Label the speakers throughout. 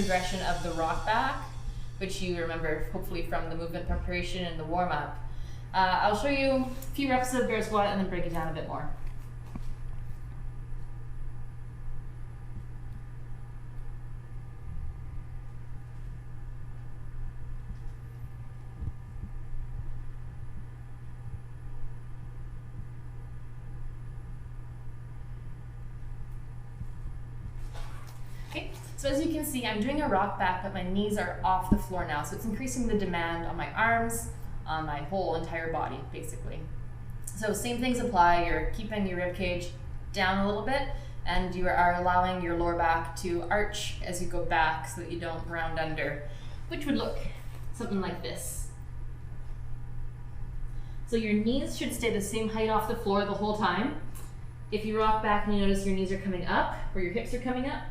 Speaker 1: progression of the rock back, which you remember hopefully from the movement preparation and the warm-up. I'll show you a few reps of bear squat and then break it down a bit more. Okay, so as you can see, I'm doing a rock back, but my knees are off the floor now, so it's increasing the demand on my arms, on my whole entire body, basically. So same things apply. You're keeping your rib cage down a little bit, and you are allowing your lower back to arch as you go back so that you don't round under, which would look something like this. So your knees should stay the same height off the floor the whole time. If you rock back and you notice your knees are coming up, or your hips are coming up,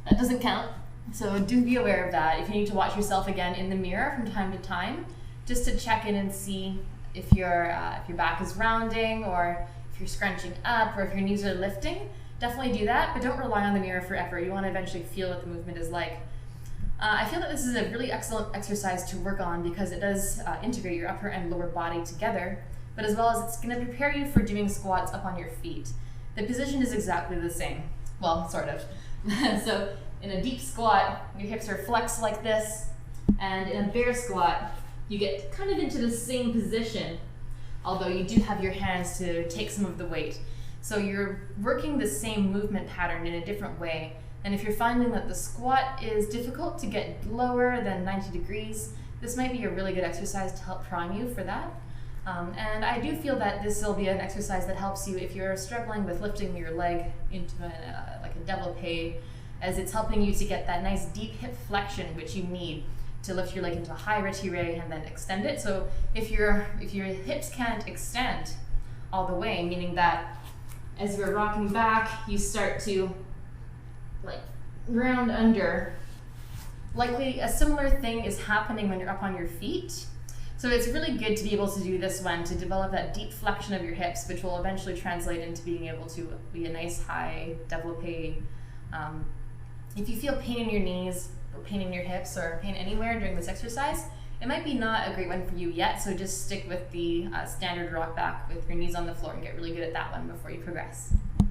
Speaker 1: that doesn't count. So do be aware of that. If you need to watch yourself again in the mirror from time to time, just to check in and see if your back is rounding, or if you're scrunching up, or if your knees are lifting, definitely do that, but don't rely on the mirror forever. You want to eventually feel what the movement is like. I feel that this is a really excellent exercise to work on because it does integrate your upper and lower body together, but as well as it's going to prepare you for doing squats up on your feet. The position is exactly the same. Well, sort of. So in a deep squat, your hips are flexed like this, and in a bear squat, you get kind of into the same position, although you do have your hands to take some of the weight. So you're working the same movement pattern in a different way. And if you're finding that the squat is difficult to get lower than 90 degrees, this might be a really good exercise to help prime you for that. And I do feel that this will be an exercise that helps you if you're struggling with lifting your leg into like a développé, as it's helping you to get that nice deep hip flexion which you need to lift your leg into a high retiré and then extend it. So if your hips can't extend all the way, meaning that as you're rocking back, you start to like round under, likely a similar thing is happening when you're up on your feet. So it's really good to be able to do this one, to develop that deep flexion of your hips, which will eventually translate into being able to be a nice high développé. If you feel pain in your knees, or pain in your hips, or pain anywhere during this exercise, it might be not a great one for you yet, so just stick with the standard rock back with your knees on the floor and get really good at that one before you progress.